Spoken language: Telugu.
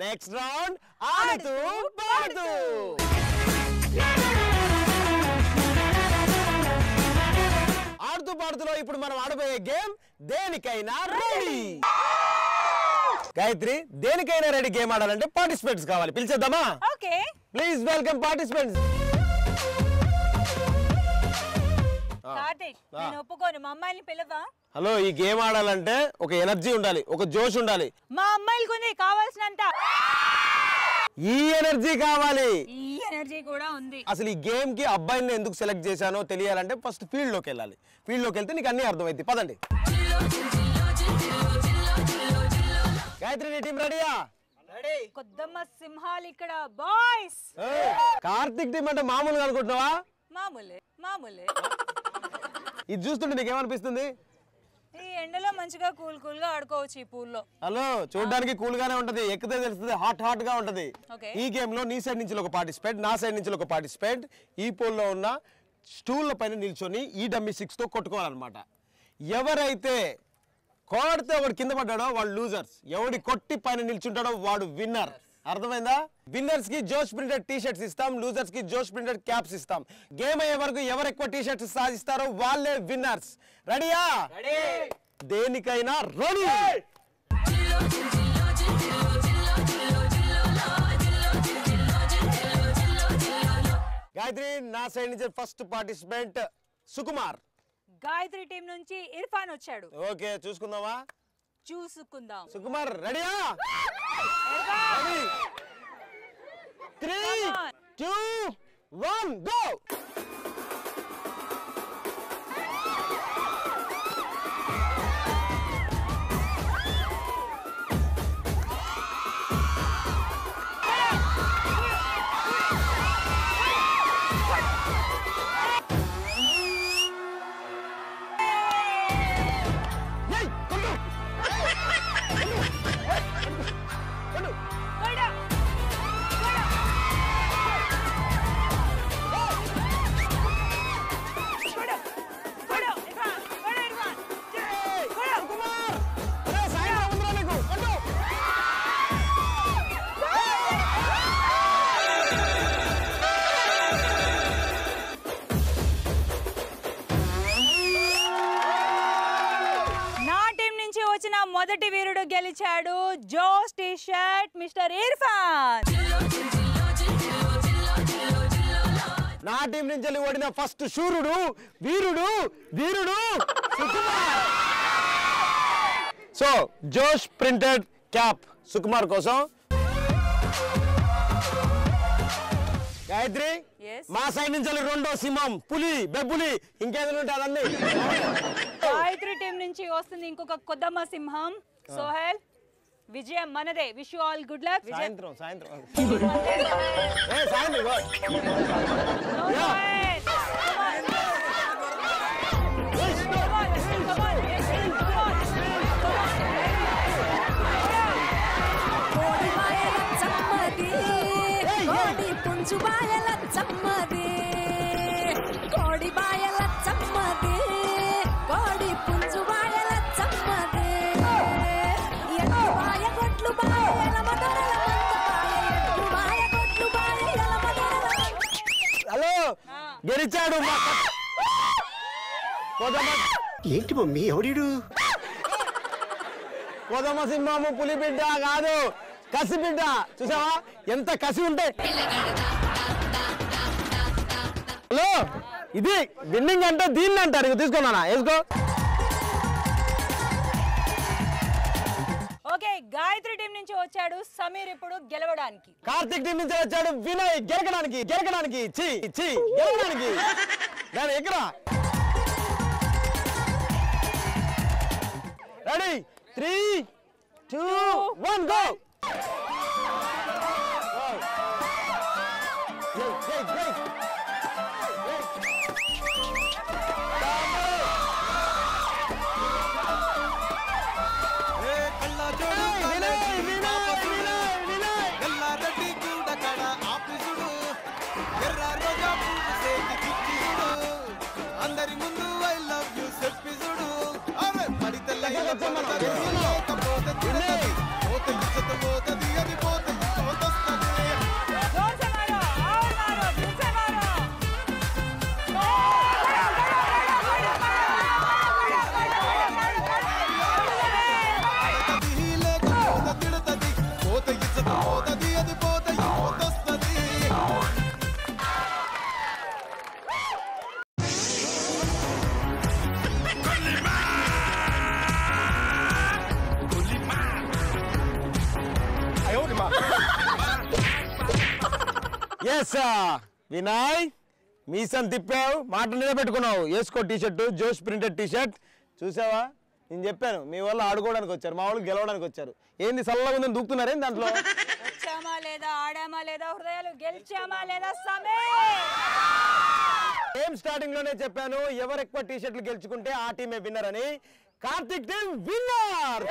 నెక్స్ట్ రౌండ్ ఆడుతూ పాడుతూ. ఆడుతూ పాడుతూలో ఇప్పుడు మనం ఆడబోయే గేమ్ దేనికైనా రెడీ. గాయత్రి, దేనికైనా రెడీ గేమ్ ఆడాలంటే పార్టిసిపెంట్స్ కావాలి. పిలిచేద్దామా? Okay, please welcome participants. Karthik, నేను ఒప్పుకోను. మా అమ్మాయిని పిలవా? హలో, ఈ గేమ్ ఆడాలంటే ఒక ఎనర్జీ ఉండాలి, ఒక జోష్ ఉండాలి. మా అమ్మాయిలకు ఉంది కావాల్సినంత. ఈ ఎనర్జీ కావాలి. ఈ ఎనర్జీ కూడా ఉంది. అసలు ఈ గేమ్ కి అబ్బాయిని ఎందుకు సెలెక్ట్ చేశానో తెలియాలంటే ఫస్ట్ ఫీల్డ్ లోకి వెళ్ళాలి. ఫీల్డ్ లోకి వెళ్తే నీకు అన్ని అర్థమైంది. పదండి. గాయత్రి, నీ టీం రెడీయా? కొద్దమ్మ సింహాలు ఇక్కడ బాయ్స్. కార్తిక్ టీం అంటే మామూలుగా అనుకుంటున్నావా? మామూలే మామూలే. ఇది చూస్తుంటే నీకేమనిపిస్తుంది? ఈ ఎండలో మంచిగా కూల్ గా ఆడుకోవచ్చు ఈ పూల్లో. హలో, చూడడానికి కూల్ గానే ఉంటది, ఎక్కితే తెలుస్తుంది హాట్ గా ఉంటది. ఈ గేమ్ లో నీ సైడ్ నుంచి ఒక పార్టిసిపెంట్, నా సైడ్ నుంచి ఒక పార్టిసిపెంట్ ఈ పోల్లో ఉన్న స్టూల్ పైన నిల్చొని ఈ డమ్మీ 6 తో కొట్టుకోవాలన్నమాట. ఎవరైతే కొడితే ఒకటి కింద పడ్డాడో వాడు లూజర్స్, ఎవడి కొట్టి పైన నిల్చుంటాడో వాడు విన్నర్. అర్థమైందా? విన్నర్స్ కి జోష్ ప్రింటెడ్ టీ షర్ట్స్ ఇస్తాం, లూజర్స్ కి జోష్ ప్రింటెడ్ క్యాప్స్ ఇస్తాం. గేమ్ అయ్యే వరకు ఎవరు ఎక్కువ టీ షర్ట్స్ సాధిస్తారో వాళ్ళే విన్నర్స్. రెడీయా? దేనికైనా రెడీ. గాయత్రి, నా సైడ్ నుంచి first participant Sukumar. Gayatri team నుంచి ఇర్ఫాన్ వచ్చాడు. ఓకే, చూసుకుందామా? చూసుకుందాం. సుకుమార్ రెడీయా? 3, 2, 1 గో. మొదటి వీరుడు గెలిచాడు. జోష్ టీ షర్ట్ మిస్టర్ ఇర్ఫాన్. నా టీం నుంచి ఓడిన ఫస్ట్ శూరుడు, వీరుడు వీరుడు సుకుమార్. సో జోష్ ప్రింటెడ్ క్యాప్ సుకుమార్ కోసం. గాయత్రి, మా సైడ్ నుంచి రెండో సింహం, పులి, బెబ్బులి, ఇంకేదైనా ఉంటే అదన్నీ. గాయత్రి టీం నుంచి వస్తుంది ఇంకొక కొద్దమ్మ సింహం. సోహెల్, విజయం మనదే. Wish you all good luck. సాయంత్రం సాయంత్రం. హలో, గెలిచాడు ఏంటి మమ్మీ? ఎవడు? కోదమ్మ సింహము పులి బిడ్డ కాదు, కసి బిడ్డ. చూసావా ఎంత కసి ఉంటే. హలో, ఇది విన్నింగ్ అంటే దీన్ని అంటారు. ఇది తీసుకున్నానా? వేసుకో. ఓకే, గాయత్రి టీం నుంచి వచ్చాడు సమీర్ ఇప్పుడు గెలవడానికి. కార్తిక్ టీం నుంచి వచ్చాడు వినయ్ గెలకడానికి. గెలకడానికి గెలకడానికి. నేను ఎక్కడా? రెడీ? 3, 2, 1 గో. అందరి ముందు ఐ లవ్ యూ చెప్పి చూడు. అరే పడితే ఎస్ వినయ్ మీసం తిప్పావు మాట నిలబెట్టుకున్నావు వేసుకో టీషర్ట్ జోష్ ప్రింటెడ్ టీషర్ట్ చూసావా నేను చెప్పాను మీ వాళ్ళు ఆడుకోవడానికి వచ్చారు మా వాళ్ళు గెలవడానికి వచ్చారు ఏంది సల్లగా ఉందని దూకుతున్నారేం దాంట్లో వచ్చామా లేదా ఆడామా లేదా హృదయాలు గెలిచామా లేదా సమే గేమ్ స్టార్టింగ్ లోనే చెప్పాను ఎవరు ఎక్కువ టీషర్ట్లు గెలుచుకుంటే ఆ టీమే విన్నర్ అని కార్తిక్ టీం విన్నర్